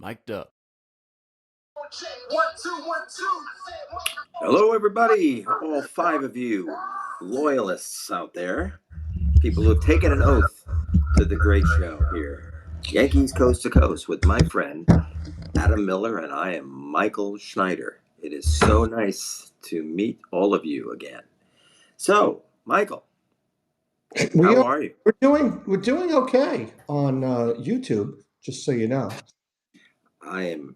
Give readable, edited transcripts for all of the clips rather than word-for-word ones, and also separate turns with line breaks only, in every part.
Mic'd up.
Hello, everybody, all 5 of you loyalists out there, people who have taken an oath to the great show here, Yankees Coast to Coast, with my friend Adam Miller, and I am Michael Schneider. It is so nice to meet all of you again. So, Michael, how are you?
We're doing okay on YouTube, just so you know.
I am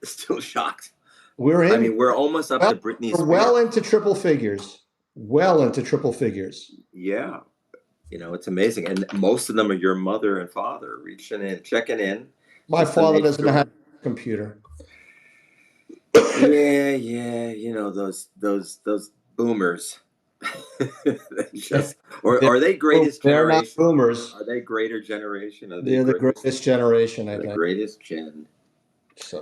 still shocked.
We're
we're almost up to Britney Spears.
Well into triple figures. Well into triple figures.
Yeah. It's amazing. And most of them are your mother and father reaching in, checking in.
My father doesn't have a computer.
Yeah. Those boomers. Are they greatest generation?
They're not boomers.
Are they greater generation?
They're the greatest generation, I think.
The greatest gen.
So,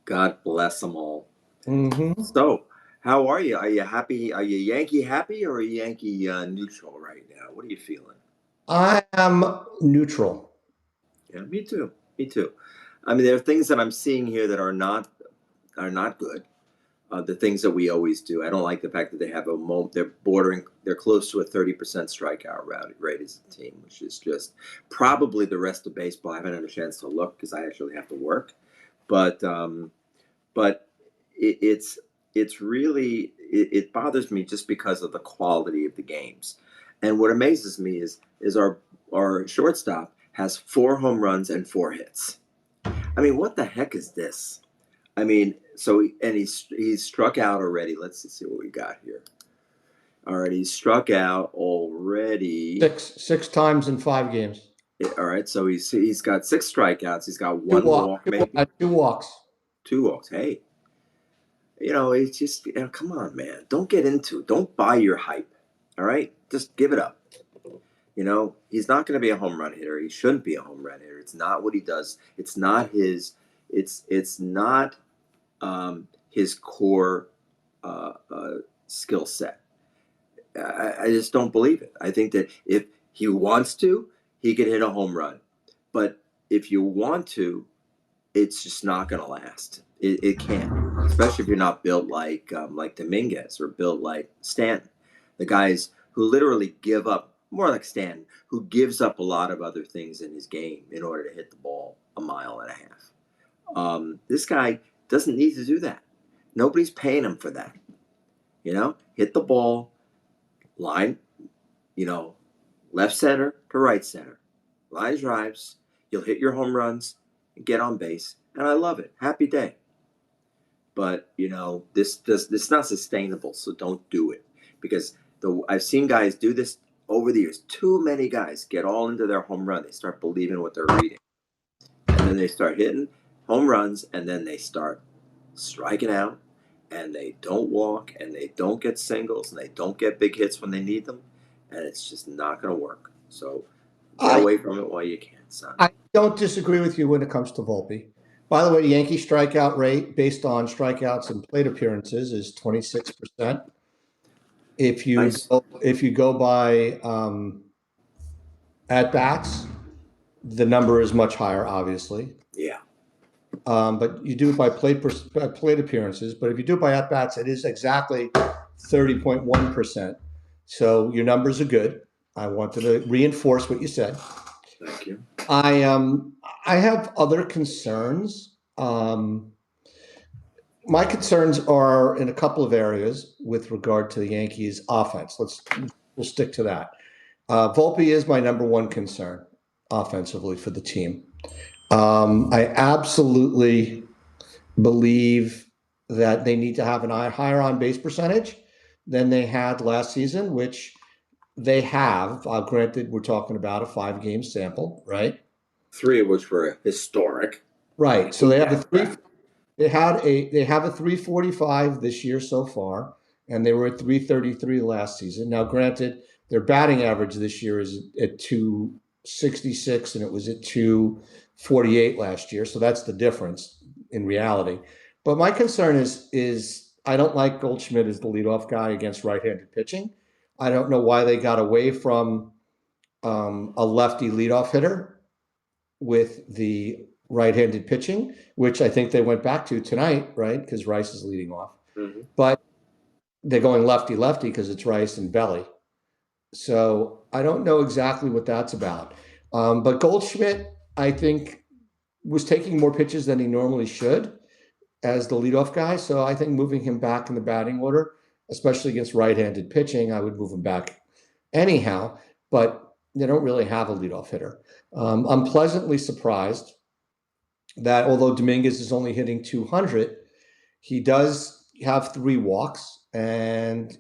God bless them all.
Mm-hmm.
So, how are you? Are you happy? Are you Yankee happy or are you Yankee neutral right now? What are you feeling?
I am neutral.
Yeah, me too. There are things that I'm seeing here that are not good. The things that we always do. I don't like the fact that they have they're close to a 30% strikeout rate as a team, which is just probably the rest of baseball. I haven't had a chance to look because I actually have to work, but it's really it bothers me just because of the quality of the games. And what amazes me is our shortstop has 4 home runs and 4 hits. What the heck is this? He's struck out already. Let's see what we got here. All right, he's struck out already.
Six times in 5 games.
Yeah, all right, so he's got 6 strikeouts. He's got 1 walk, maybe
2 walks.
2 walks. Hey, it's just come on, man. Don't buy your hype. All right, just give it up. He's not going to be a home run hitter. He shouldn't be a home run hitter. It's not what he does. It's not his. It's not his core skill set. I just don't believe it. I think that if he wants to, he could hit a home run. But if you want to, it's just not going to last. It can't, especially if you're not built like Dominguez or built like Stanton, the guys who literally give up, more like Stanton, who gives up a lot of other things in his game in order to hit the ball a mile and a half. This guy doesn't need to do that. Nobody's paying him for that. Hit the ball, line, left center to right center. Line drives, you'll hit your home runs and get on base. And I love it. Happy day. But, this is not sustainable, so don't do it. Because I've seen guys do this over the years. Too many guys get all into their home run. They start believing what they're reading. And then they start hitting home runs, and then they start striking out, and they don't walk, and they don't get singles, and they don't get big hits when they need them, and it's just not going to work. So get away from it while you can, son.
I don't disagree with you when it comes to Volpe. By the way, the Yankee strikeout rate based on strikeouts and plate appearances is 26%. If you go by at bats, the number is much higher, obviously.
Yeah.
But you do it by plate appearances. But if you do it by at bats, it is exactly 30.1%. So your numbers are good. I wanted to reinforce what you said.
Thank you.
I have other concerns. My concerns are in a couple of areas with regard to the Yankees offense. We'll stick to that. Volpe is my number one concern offensively for the team. I absolutely believe that they need to have an higher on base percentage than they had last season, which they have. Granted, we're talking about a 5-game sample, right?
3 of which were historic.
Right. So they have They have a 345 this year so far, and they were at 333 last season. Now, granted, their batting average this year is at 266, and it was at 248 last year. So that's the difference in reality. But my concern is I don't like Goldschmidt as the leadoff guy against right-handed pitching. I don't know why they got away from a lefty leadoff hitter with the right-handed pitching, which I think they went back to tonight, right? Because Rice is leading off.
Hmm.
But they're going lefty-lefty because it's Rice and Belly. So I don't know exactly what that's about. But Goldschmidt, I think, was taking more pitches than he normally should as the leadoff guy. So I think moving him back in the batting order, especially against right-handed pitching, I would move him back anyhow. But they don't really have a leadoff hitter. I'm pleasantly surprised that although Dominguez is only hitting 200, he does have 3 walks, and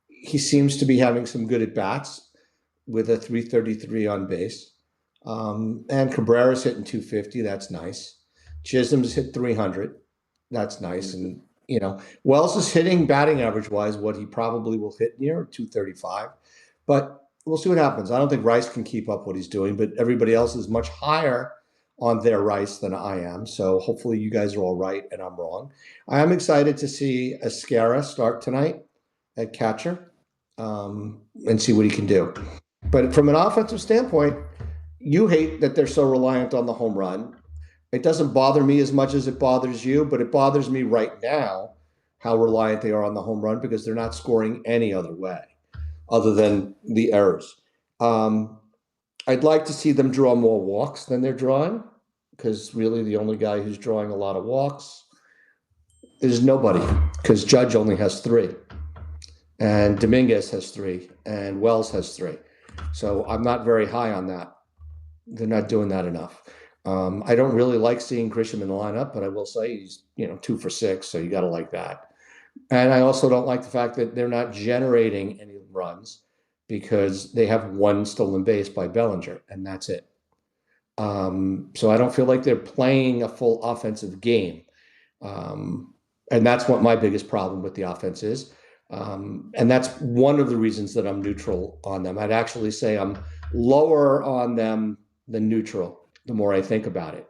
he seems to be having some good at bats with a 333 on base. And Cabrera's hitting 250. That's nice. Chisholm's hit 300. That's nice.
Hmm.
And, Wells is hitting batting average wise what he probably will hit near 235. But we'll see what happens. I don't think Rice can keep up what he's doing, but everybody else is much higher on their Rice than I am. So hopefully you guys are all right and I'm wrong. I am excited to see Escara start tonight at catcher, and see what he can do. But from an offensive standpoint, you hate that they're so reliant on the home run. It doesn't bother me as much as it bothers you, but it bothers me right now how reliant they are on the home run because they're not scoring any other way other than the errors. Um, I'd like to see them draw more walks than they're drawing because really the only guy who's drawing a lot of walks is nobody because Judge only has 3 and Dominguez has 3 and Wells has 3. So I'm not very high on that. They're not doing that enough. I don't really like seeing Grisham in the lineup, but I will say he's 2 for 6, so you got to like that. And I also don't like the fact that they're not generating any runs because they have 1 stolen base by Bellinger, and that's it. So I don't feel like they're playing a full offensive game. Um, and that's what my biggest problem with the offense is. And that's one of the reasons that I'm neutral on them. I'd actually say I'm lower on them than neutral the more I think about it.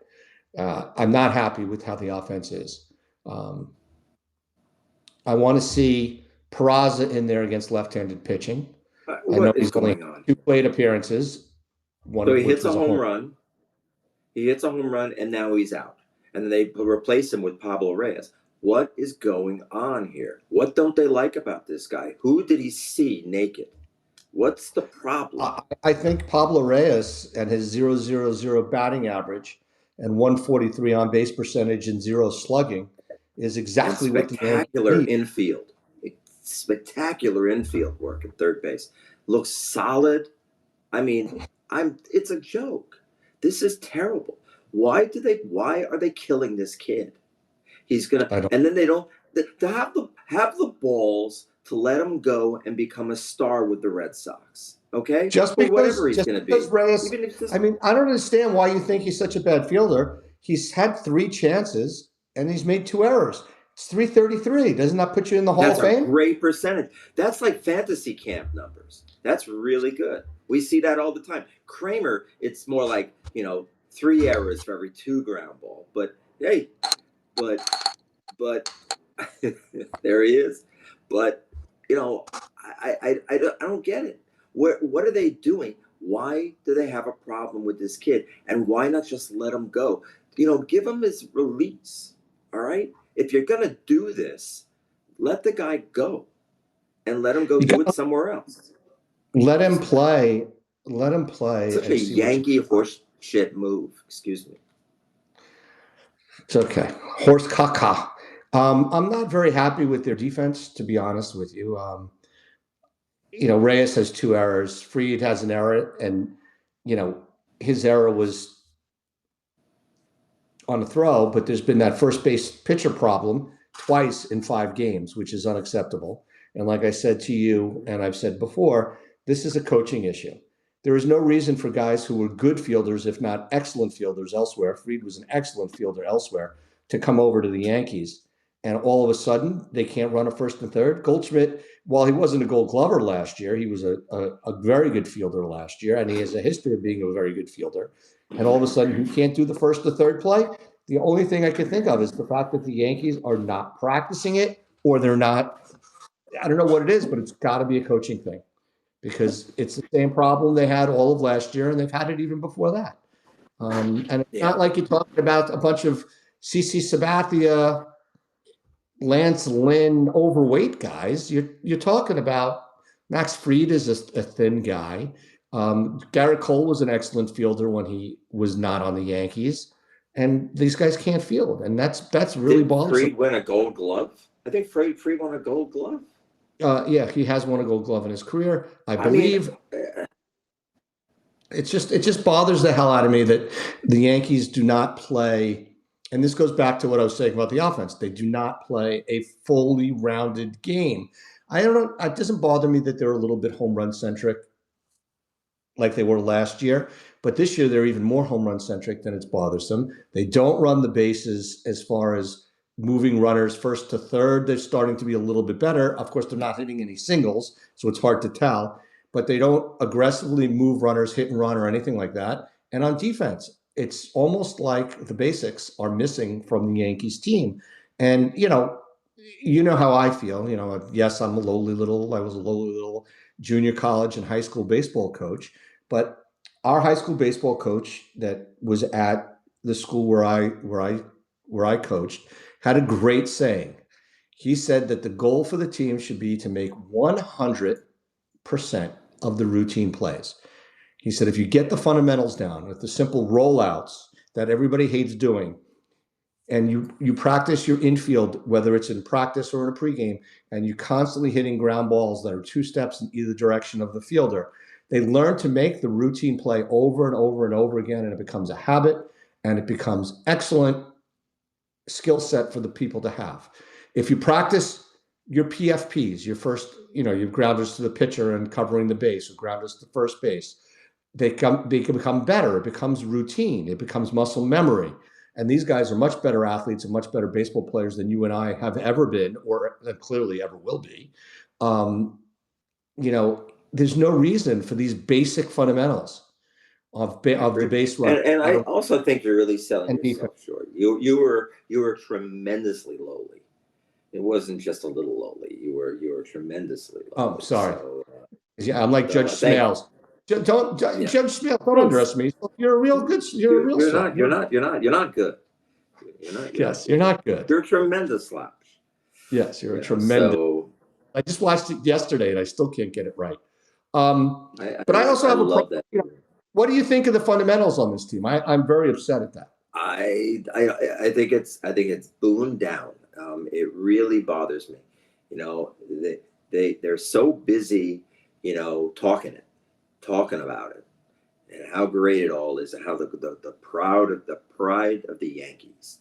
I'm not happy with how the offense is. Um, I want to see Peraza in there against left-handed pitching. I know
What is
he's only
going on?
2 plate appearances, one
So
of
he
which
hits a
was a
home
home.
run. He hits a home run, and now he's out. And then they replace him with Pablo Reyes. What is going on here? What don't they like about this guy? Who did he see naked? What's the problem?
I think Pablo Reyes and his 0.000 batting average and 143 on base percentage and 0 slugging is
And
exactly what the Yankees
spectacular
need.
infield. Spectacular infield work at third base. Looks solid. I mean, it's a joke. This is terrible. Why are they killing this kid? He's gonna,
I don't.
and then they don't, to have the balls to let him go and become a star with the Red Sox. Okay,
Just
for whatever
because
he's
just
gonna
because
be,
Reyes,
even if this.
I mean, I don't understand why you think he's such a bad fielder. He's had 3 chances and he's made 2 errors. It's 333. Doesn't that put you in the Hall
That's
of
a
Fame?
great percentage. That's like fantasy camp numbers. That's really good. We see that all the time. Kramer, it's more like 3 errors for every 2 ground ball. But hey, but there he is. But you know, I don't get it. What are they doing? Why do they have a problem with this kid? And why not just let him go? Give him his release. All right. If you're gonna do this, let the guy go and let him go
You
do
got
it
to
somewhere else.
let him play. Let him play
Such a
and see what you
Yankee
got.
horse shit move. Excuse me.
It's okay. Horse caca. I'm not very happy with their defense, to be honest with you. Reyes has 2 errors. Fried has an error, and you know his error was on a throw, but there's been that first base pitcher problem twice in 5 games, which is unacceptable. And like I said to you, and I've said before, this is a coaching issue. There is no reason for guys who were good fielders, if not excellent fielders elsewhere. Fried was an excellent fielder elsewhere to come over to the Yankees. And all of a sudden, they can't run a first and third. Goldschmidt, while he wasn't a gold glover last year, he was a very good fielder last year, and he has a history of being a very good fielder. And all of a sudden, he can't do the first or third play. The only thing I can think of is the fact that the Yankees are not practicing it, or they're not. I don't know what it is, but it's got to be a coaching thing because it's the same problem they had all of last year, and they've had it even before that. And it's
Yeah.
not like you're talking about a bunch of CC Sabathia, Lance Lynn overweight guys. You're talking about Max Fried is a thin guy. Garrett Cole was an excellent fielder when he was not on the Yankees, and these guys can't field, and that's really
Didn't
bothersome.
Freed win a Gold Glove? I think Freed won a Gold Glove.
Yeah, he has won a Gold Glove in his career, I
I mean,
believe. It just bothers the hell out of me that the Yankees do not play, and this goes back to what I was saying about the offense. They do not play a fully rounded game. I don't know. It doesn't bother me that they're a little bit home run centric like they were last year. But this year, they're even more home run centric than it's bothersome. They don't run the bases as far as moving runners first to third. They're starting to be a little bit better. Of course, they're not hitting any singles, so it's hard to tell. But they don't aggressively move runners, hit and run, or anything like that. And on defense, it's almost like the basics are missing from the Yankees team. And you know how I feel. Yes, I was a lowly little junior college and high school baseball coach. But our high school baseball coach that was at the school where I coached had a great saying. He said that the goal for the team should be to make 100% of the routine plays. He said if you get the fundamentals down with the simple rollouts that everybody hates doing, and you practice your infield, whether it's in practice or in a pregame, and you constantly hitting ground balls that are two steps in either direction of the fielder, they learn to make the routine play over and over and over again, and it becomes a habit, and it becomes excellent skill set for the people to have. If you practice your PFPs, your grounders to the pitcher and covering the base, or grounders to first base, they can become better. It becomes routine. It becomes muscle memory. And these guys are much better athletes and much better baseball players than you and I have ever been, or clearly ever will be. Um, there's no reason for these basic fundamentals
I
of the
agree.
base run
And I also think you're really selling
and defense.
yourself short. You were tremendously lowly. It wasn't just a little lowly. You were tremendously
Oh,
lowly.
sorry. Yeah, I'm like Judge
Thank you.
Smales. Don't
Yeah.
Judge Smales. Don't
Well,
underestimate me. You're a real good. You're a real
you're
star.
not. You're not good. You're not
Yes, you're
good.
not good.
You're a tremendous slouch.
Yes, you're a
You know.
tremendous.
So
I just watched it yesterday and I still can't get it right. But I also
I
have a
love
problem.
that.
What do you think of the fundamentals on this team? I'm very upset at that.
I think it's boomed down. It really bothers me. You know, they're so busy, talking about it, and how great it all is, and how the pride of the Yankees,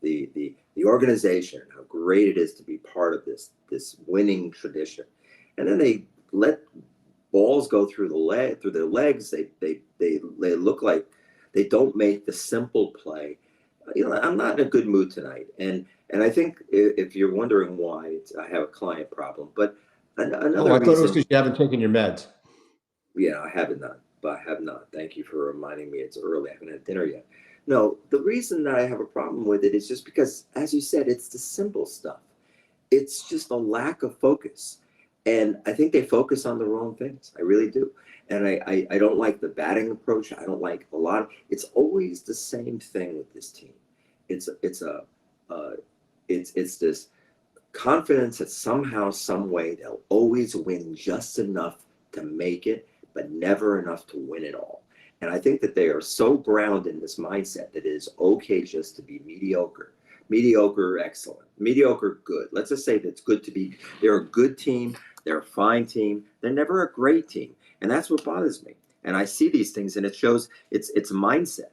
the organization, how great it is to be part of this winning tradition, and then they let balls go through their legs. They look like they don't make the simple play. I'm not in a good mood tonight, and I think if you're wondering why, I have a client problem, but
Oh,
another
I thought it was
reason.
because you haven't taken your meds.
Yeah, I haven't not, but I have not. Thank you for reminding me. It's early. I haven't had dinner yet. No, the reason that I have a problem with it is just because, as you said, it's the simple stuff. It's just a lack of focus, and I think they focus on the wrong things. I really do, and I don't like the batting approach. I don't like a lot of. It's always the same thing with this team. It's a uh, it's this confidence that somehow, some way, they'll always win just enough to make it, but never enough to win it all. And I think that they are so grounded in this mindset that it is okay just to be mediocre. Mediocre, excellent. Mediocre, good. Let's just say that it's good to be. They're a good team. They're a fine team. They're never a great team, and that's what bothers me. And I see these things, and it shows it's mindset.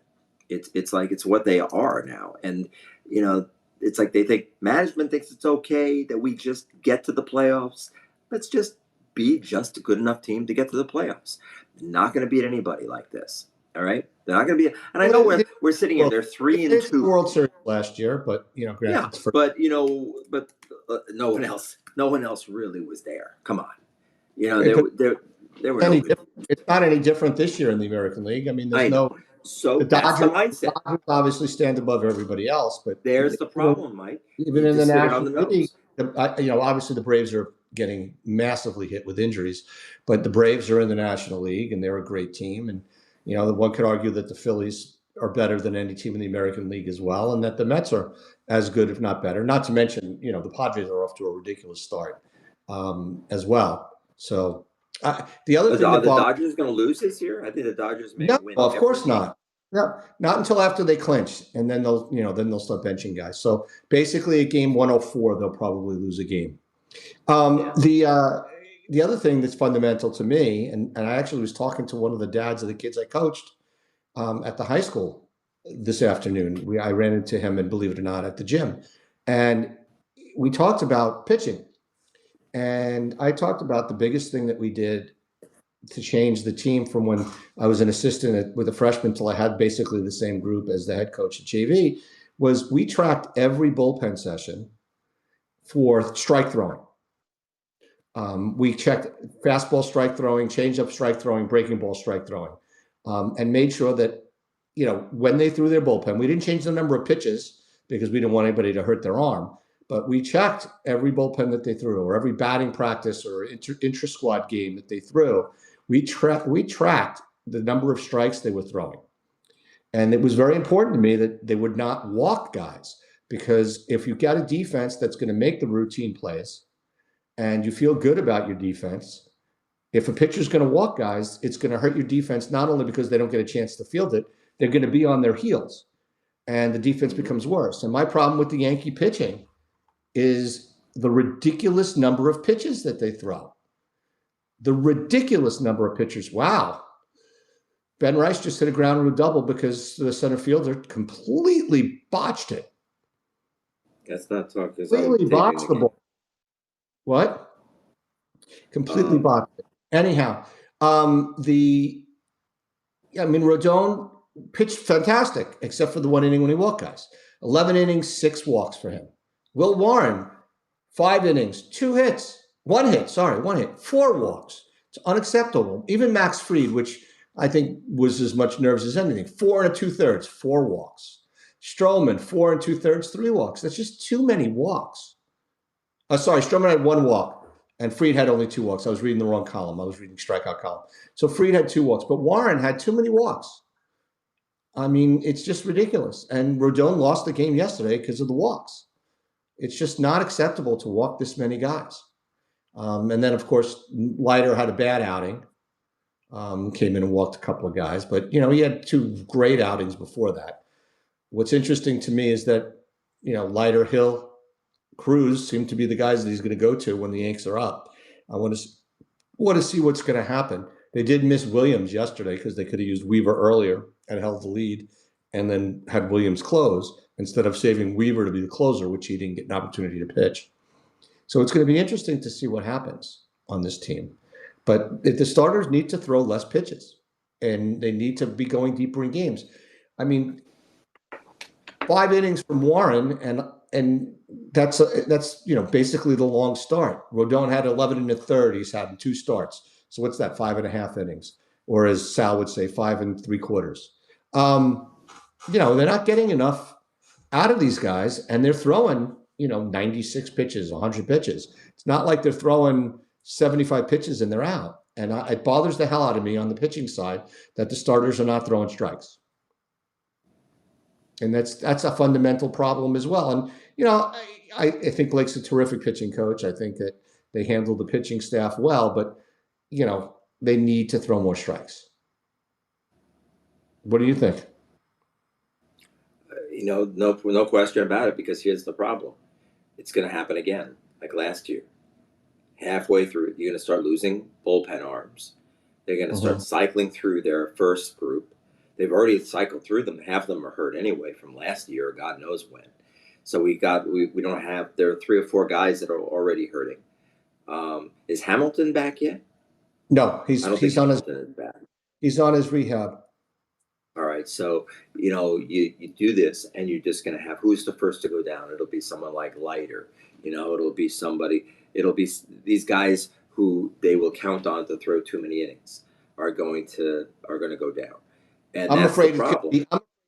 It's like it's what they are now, and you know it's like they think management thinks it's okay that we just get to the playoffs. Let's just be just a good enough team to get to the playoffs. They're not going to beat anybody like this. All right, they're not going to be. And I
Well,
know we're sitting here.
well,
They're three and
it's the
two.
World Series last year, but
Yeah,
granted, it's for
but no one else really was there. Come on,
it
there were no
any
good.
different. It's not any different this year in the American League. I mean, there's
I
no
know.
the
So that's the
Dodgers. The
mindset.
Dodgers obviously stand above everybody else, but
There's the problem, Mike.
even
You
in the
just hit it on
National
the
League,
nose.
obviously the Braves are getting massively hit with injuries, but the Braves are in the National League and they're a great team. And the one could argue that the Phillies are better than any team in the American League as well, and that the Mets are as good, if not better. Not to mention, the Padres are off to a ridiculous start as well. So the other thing
Are
that
the
bothers
Dodgers going to lose this year? I think the Dodgers may
no,
win
of
every
course
game.
not. No, not until after they clinch, and then they'll start benching guys. So basically, at game 104, they'll probably lose a game.
Yeah.
The other thing that's fundamental to me, and I actually was talking to one of the dads of the kids I coached at the high school this afternoon. I ran into him, and believe it or not, at the gym, and we talked about pitching, and I talked about the biggest thing that we did to change the team from when I was an assistant with a freshman till I had basically the same group as the head coach at JV was we tracked every bullpen session for strike throwing. We checked fastball strike throwing, changeup strike throwing, breaking ball strike throwing, and made sure that when they threw their bullpen, we didn't change the number of pitches because we didn't want anybody to hurt their arm. But we checked every bullpen that they threw, or every batting practice or intra squad game that they threw. We tracked the number of strikes they were throwing, and it was very important to me that they would not walk guys, because if you've got a defense that's going to make the routine plays and you feel good about your defense, if a pitcher's going to walk guys, it's going to hurt your defense, not only because they don't get a chance to field it, they're going to be on their heels, and the defense becomes worse. And my problem with the Yankee pitching is the ridiculous number of pitches that they throw. The ridiculous number of pitchers. Wow. Ben Rice just hit a ground rule double because the center fielder completely botched it.
That's not talking because I'm
Completely
taping
botched
the
the
game.
ball. What? Completely botched it. Anyhow, Rodon pitched fantastic, except for the one inning when he walked guys. 11 innings, 6 walks for him. Will Warren, 5 innings, 2 hits, 1 hit, 4 walks. It's unacceptable. Even Max Fried, which I think was as much nerves as anything, 4 2/3, 4 walks. Stroman, 4 2/3, 3 walks. That's just too many walks. Stroman had 1 walk, and Fried had only 2 walks. I was reading the wrong column. I was reading strikeout column. So Fried had 2 walks, but Warren had too many walks. I mean, it's just ridiculous. And Rodon lost the game yesterday because of the walks. It's just not acceptable to walk this many guys. And then, of course, Leiter had a bad outing. Came in and walked a couple of guys, but he had 2 great outings before that. What's interesting to me is that Leiter, Hill, Cruz seem to be the guys that he's going to go to when the Yanks are up. I want to see what's going to happen. They did miss Williams yesterday because they could have used Weaver earlier and held the lead, and then had Williams close instead of saving Weaver to be the closer, which he didn't get an opportunity to pitch. So it's going to be interesting to see what happens on this team. But the starters need to throw less pitches, and they need to be going deeper in games. I mean, 5 innings from Warren, and that's basically the long start. Rodon had 11 1/3. He's had 2 starts. So what's that? 5.5 innings, or as Sal would say, 5 3/4. They're not getting enough out of these guys, and they're throwing 96 pitches, 100 pitches. It's not like they're throwing 75 pitches and they're out. And it bothers the hell out of me on the pitching side that the starters are not throwing strikes. And that's a fundamental problem as well. And I think Blake's a terrific pitching coach. I think that they handle the pitching staff well, but they need to throw more strikes. What do you think?
No question about it. Because here's the problem: it's going to happen again, like last year. Halfway through, you're going to start losing bullpen arms. They're going to start cycling through their first group. They've already cycled through them. Half of them are hurt anyway from last year, or God knows when. So we don't have. There are 3 or 4 guys that are already hurting. Is Hamilton back yet?
No,
I don't think Hamilton is back.
He's on his rehab.
All right, so you do this, and you're just going to have, who's the first to go down? It'll be someone like Leiter. It'll be somebody. It'll be these guys who they will count on to throw too many innings are going to go down, and
I'm
that's
afraid
the problem.
it's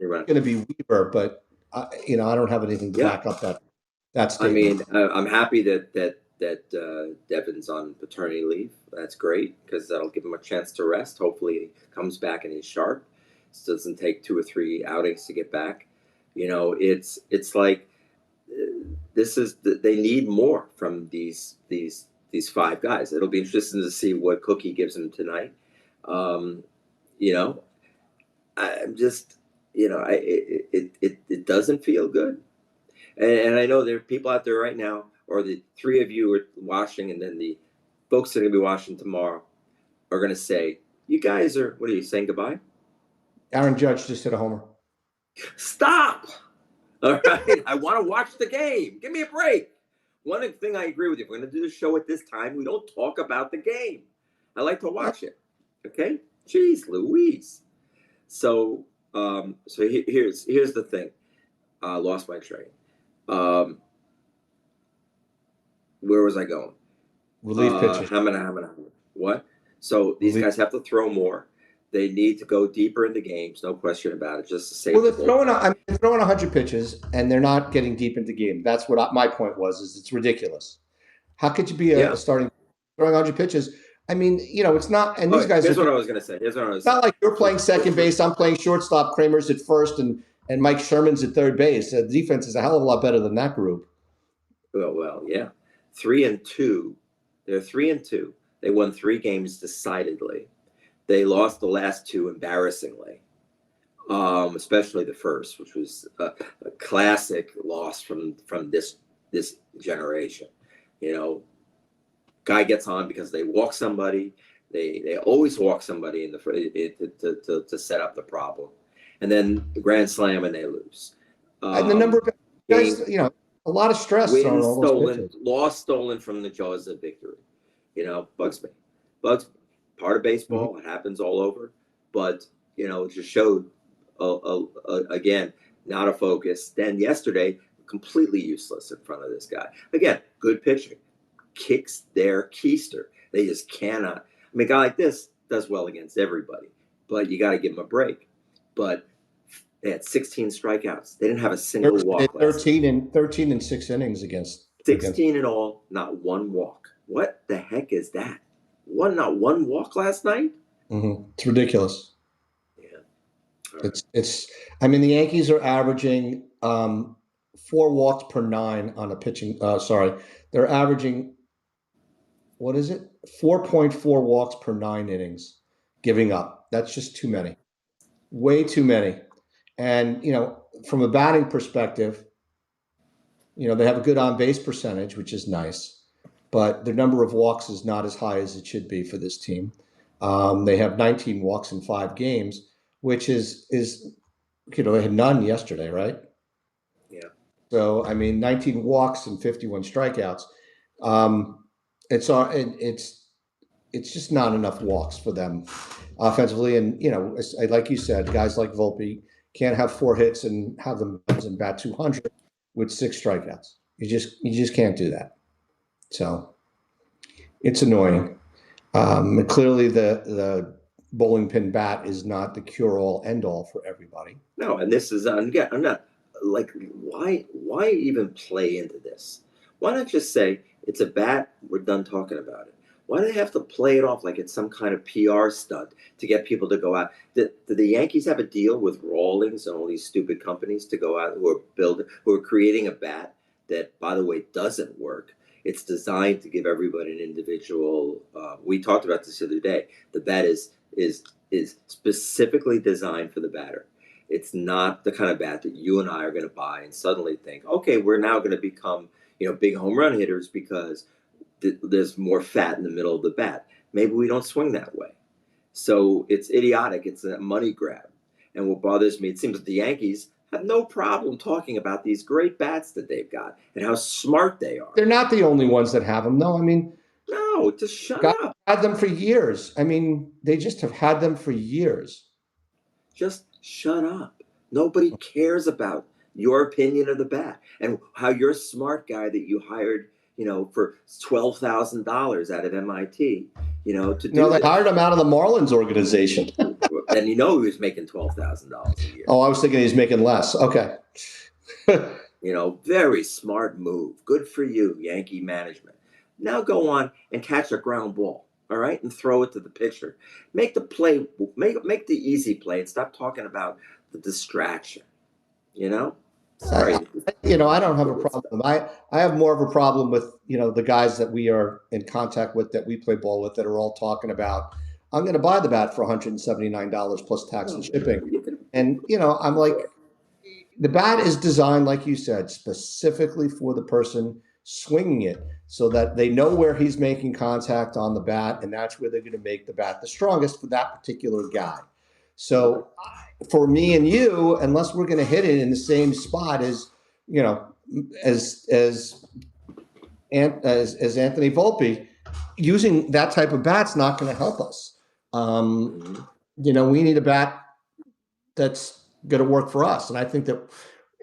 going to be Weaver, but I don't have anything to back up that statement.
I mean, I'm happy that Devin's on paternity leave. That's great because that'll give him a chance to rest. Hopefully, he comes back and he's sharp. It doesn't take 2 or 3 outings to get back. It's like this is they need more from these five guys. It'll be interesting to see what Cookie gives them tonight. Um, you know, I'm just it doesn't feel good, and I know there are people out there right now, or the three of you are watching, and then the folks that are going to be watching tomorrow are going to say, "You guys are what are you saying goodbye?"
Aaron Judge just hit a homer.
Stop. All right, I want to watch the game. Give me a break. One thing I agree with you. If we're going to do the show at this time, we don't talk about the game. I like to watch it. Okay. Jeez Louise. So here's the thing. I lost my train. Um, where was I going?
Relief pitchers.
How many? What? So these
Relief.
guys have to throw more. They need to go deeper into games, no question about it, just to save
Well,
the
they're throwing.
bullpen.
I mean, they're throwing 100 pitches, and they're not getting deep into game. That's what my point was. Is it's ridiculous. How could you be a
Yeah.
starting throwing 100 pitches? I mean, it's not. And
All
these
right.
guys are.
Here's what I
It's
was going to say. Here's what I was
not like you're playing second
for
base. I'm playing shortstop. Kramer's at first, and Mike Sherman's at third base. The defense is a hell of a lot better than that group.
well, yeah, 3-2. They're 3-2. They won 3 games decidedly. They lost the last 2 embarrassingly, especially the first, which was a classic loss from this generation. You know, guy gets on because they walk somebody. They always walk somebody in to set up the problem, and then the grand slam and they lose.
And the number
Um,
of guys,
game
a lot of stress throwing
win
all those
stolen,
pitches.
loss stolen from the jaws of victory. Bugs me. Bugs me. Part of
Mm-hmm.
baseball. It happens all over. But it just showed again not a focus. Then yesterday, completely useless in front of this guy. Again, good pitching, kicks their keister. They just cannot. I mean, a guy like this does well against everybody, but you got to give him a break. But they had 16 strikeouts. They didn't have a single walk last night.
13 and 6 innings against
16 in all, not one walk. What the heck is that? Not one walk last night?
Mm-hmm. It's ridiculous.
Yeah.
It's. I mean, the Yankees are averaging 4 walks per 9 on a pitching. Sorry, they're averaging, what is it? 4.4 walks per 9 innings, giving up. That's just too many. Way too many. And from a batting perspective, they have a good on base percentage, which is nice, but their number of walks is not as high as it should be for this team. They have 19 walks in 5 games, which is they had none yesterday, right?
Yeah.
So I mean, 19 walks and 51 strikeouts. It's just not enough walks for them offensively, and like you said, guys like Volpe can't have 4 hits and have them and bat 200 with 6 strikeouts. You just can't do that. So it's annoying. And clearly, the bowling pin bat is not the cure all end all for everybody.
No, and this is again, I'm not like why even play into this? Why not just say it's a bat? We're done talking about it. Why do they have to play it off like it's some kind of PR stunt to get people to go out? Did the Yankees have a deal with Rawlings and all these stupid companies to go out who are creating a bat that, by the way, doesn't work? It's designed to give everybody an individual. We talked about this the other day. The bat is specifically designed for the batter. It's not the kind of bat that you and I are going to buy and suddenly think, okay, we're now going to become big home run hitters because there's more fat in the middle of the bat. Maybe we don't swing that way. So it's idiotic. It's a money grab. And what bothers me, it seems that the Yankees have no problem talking about these great bats that they've got and how smart they are.
They're not the only ones that have them, though. I mean,
no, just shut
guys
up.
had them for years. I mean, they just have had them for years.
Just shut up. Nobody cares about your opinion of the bat and how you're a smart guy that you hired, for $12,000 out of MIT, to do
No, they
this.
hired him out of the Marlins organization.
And he was making $12,000 a year.
Oh, I was thinking he's making less. Okay.
Very smart move. Good for you, Yankee management. Now go on and catch a ground ball. all right, and throw it to the pitcher. Make the play, make the easy play, and stop talking about the distraction. You know,
I,
sorry,
I don't have a
silly stuff.
problem. I have more of a problem with, the guys that we are in contact with, that we play ball with, that are all talking about, I'm going to buy the bat for $179 plus tax
No,
and shipping.
you can
And, I'm like,
sure.
the bat is designed, like you said, specifically for the person swinging it, so that they know where he's making contact on the bat, and that's where they're going to make the bat the strongest for that particular guy.
Mhm.
So for me and you, unless we're going to hit it in the same spot as, you know, as as Anthony Volpe, using that type of bat's not going to help us. Um,
Mhm.
we need a bat that's going to work for us. And I think that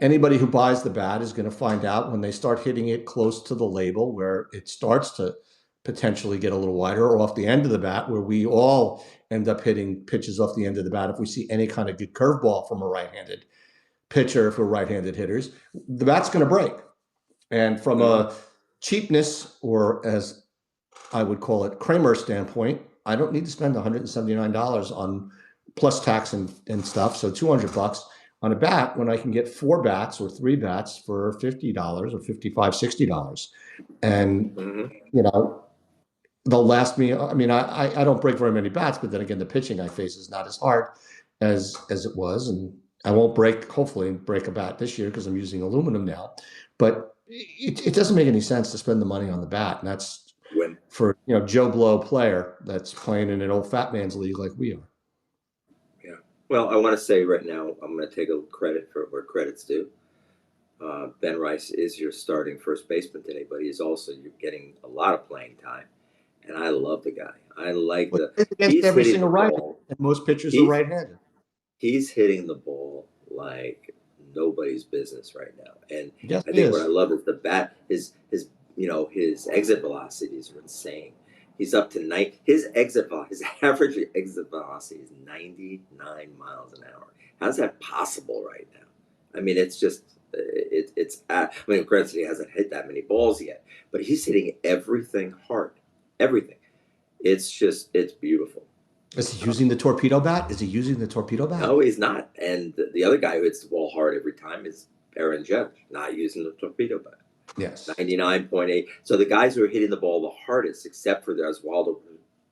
anybody who buys the bat is going to find out when they start hitting it close to the label, where it starts to potentially get a little wider, or off the end of the bat, where we all end up hitting pitches off the end of the bat. If we see any kind of good curveball from a right-handed pitcher, if we're right-handed hitters, the bat's going to break. And from
Mhm.
a cheapness, or as I would call it, Kramer standpoint, I don't need to spend $179 on plus tax and stuff. So $200 on a bat, when I can get four bats or three bats for $50 or $55, $60. And,
Mhm.
you know, they'll last me. I mean, I don't break very many bats, but then again, the pitching I face is not as hard as it was. And I won't hopefully break a bat this year because I'm using aluminum now. But it doesn't make any sense to spend the money on the bat. And that's
When
for, Joe Blow player that's playing in an old fat man's league like we are.
yeah. Well, I want to say right now, I'm going to take a credit for where credit's due. Ben Rice is your starting first baseman today, but he's also you're getting a lot of playing time, and I love the guy. I like
But
the
it's against
he's
every
hitting the
single right,
ball.
and most pitchers are
He's
right-handed.
he's hitting the ball like nobody's business right now. And
Yes,
I
he
think what I
is.
love is the bat. His his exit velocities are insane. He's up to his his average exit velocity is 99 miles an hour. How's that possible right now? I mean, it's just I mean, granted, he hasn't hit that many balls yet, but he's hitting everything hard, everything. It's beautiful.
Is he using the torpedo bat? Is he using the torpedo bat?
No, he's not. And the other guy who hits the ball hard every time is Aaron Judge, not using the torpedo bat.
Yes.
99.8. So the guys who are hitting the ball the hardest, except for the Oswaldo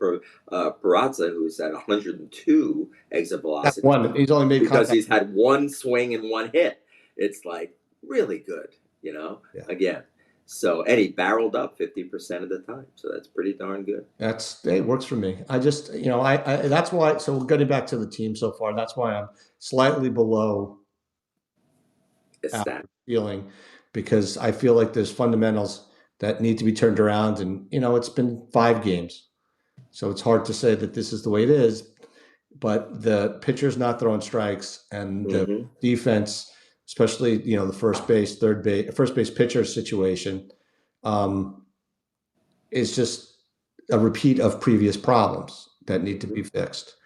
Peraza, who's at 102 exit
That
velocities,
one. He's only made
because
contact.
he's had one swing and one hit. It's like really good,
Yeah.
again. So, and he barreled up 50% of the time. So that's pretty darn good.
It works for me. I just, that's why. So getting back to the team so far, that's why I'm slightly below
It's that.
average feeling, because I feel like there's fundamentals that need to be turned around. And, it's been 5 games. So it's hard to say that this is the way it is, but the pitcher's not throwing strikes, and the
Mm-hmm.
defense, especially, the first base pitcher situation, um, is just a repeat of previous problems that need to
Mm-hmm.
be fixed.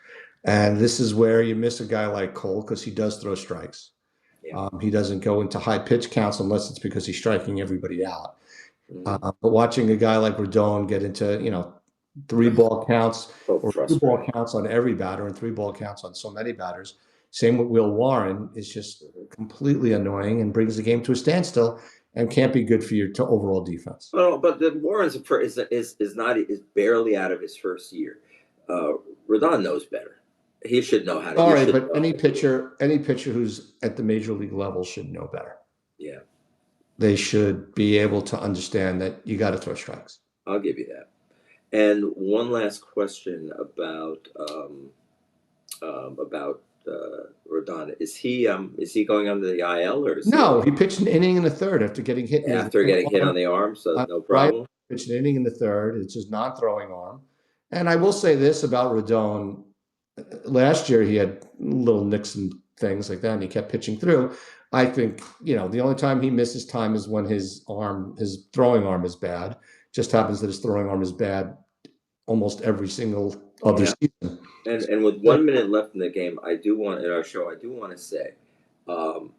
And this is where you miss a guy like Cole, because he does throw strikes.
Yeah.
He doesn't go into high pitch counts unless it's because he's striking everybody out.
Mm-hmm.
But watching a guy like Rodon get into, 3 ball counts
So
or 2 ball
frustrating.
counts on every batter and 3 ball counts on so many batters, same with Will Warren, is just
Mm-hmm.
completely annoying and brings the game to a standstill and can't be good for your overall defense.
Well, but the Warren's is not is barely out of his first year. Uh, Rodon knows better. He should know how to. He
Sorry,
should
but
know how to do it.
any pitcher who's at the major league level should know better.
Yeah,
They should be able to understand that you got to throw strikes.
I'll give you that. And one last question about Rodon. Is he going under the IL, or is he
No, he
okay
pitched an inning in the third after getting hit in his
after getting hit
arm.
on the arm? So no
Right,
problem.
pitched an inning in the third. It's his non-throwing arm. And I will say this about Rodon: last year he had little nicks and things like that, and he kept pitching through. I think, the only time he misses time is when his throwing arm is bad. Just happens that his throwing arm is bad almost every single other
Yeah.
season.
And with 1 minute left in the game, I do want in our show. I do want to say, um,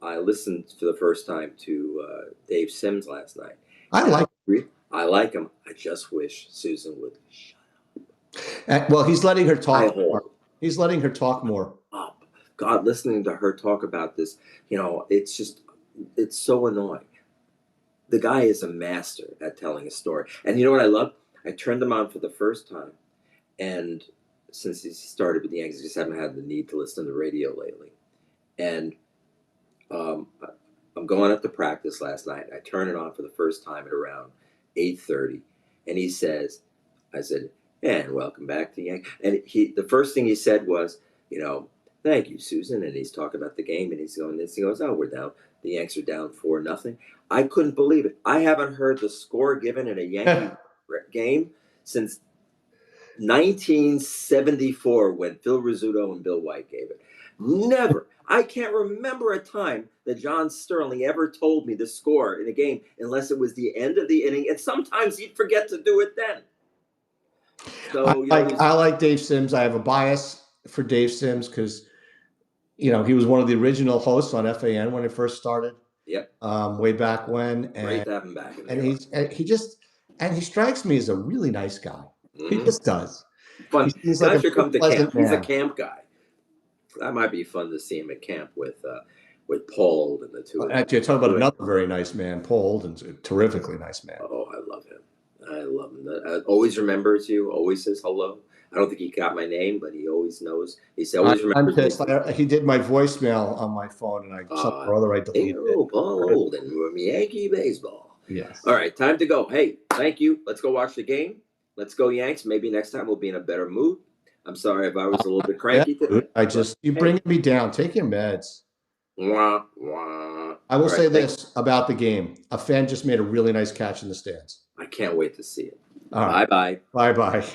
I listened for the first time to Dave Sims last night,
I
and
like.
I like him. I just wish Susan would shut up.
Well, he's letting her
Eye
talk more.
hole.
He's letting her talk more.
Up. God, listening to her talk about this, it's so annoying. The guy is a master at telling a story. And you know what I love? I turned him on for the first time, and since he started with the Yankees, I just haven't had the need to listen to the radio lately. And um, I'm going up to practice last night. I turn it on for the first time at around 8:30, and he says, "I said, and welcome back to Yankee." And the first thing he said was, you know, "Thank you, Susan." And he's talking about the game, and he's going this. He goes, "Oh, we're down. The Yanks are down 4-0." I couldn't believe it. I haven't heard the score given in a Yankee game since 1974 when Phil Rizzuto and Bill White gave it. Never. I can't remember a time that John Sterling ever told me the score in a game unless it was the end of the inning, and sometimes he'd forget to do it then. So
I like Dave Sims. I have a bias for Dave Sims because he was one of the original hosts on FAN when it first started.
Yep.
Way back when,
Great to have him back in
and
there.
he strikes me as a really nice guy. He
Mm-hmm.
just does.
Fun.
He seems like
Guy
a
should
very
come to camp.
pleasant
He's a
man.
camp guy. That might be fun to see him at camp with Paul and the two of them.
Actually, I talk about another very nice man, Paul Holden's a terrifically nice man.
Oh, I love him. I love him. Always remembers you. Always says hello. I don't think he got my name, but he always knows. He always
I'm
remembers
pissed.
me.
He did my voicemail on my phone, and somehow or other I deleted it.
Oh, Paul Holden from Yankee baseball.
Yes.
All right, time to go. Hey, thank you. Let's go watch the game. Let's go Yanks. Maybe next time we'll be in a better mood. I'm sorry if I was a little bit
Yeah,
cranky
dude.
today.
You bringing me down. Take your meds.
Wah, wah.
I will
All right,
say this about the game. A fan just made a really nice catch in the stands.
I can't wait to see it.
All right.
Bye bye.
Bye-bye.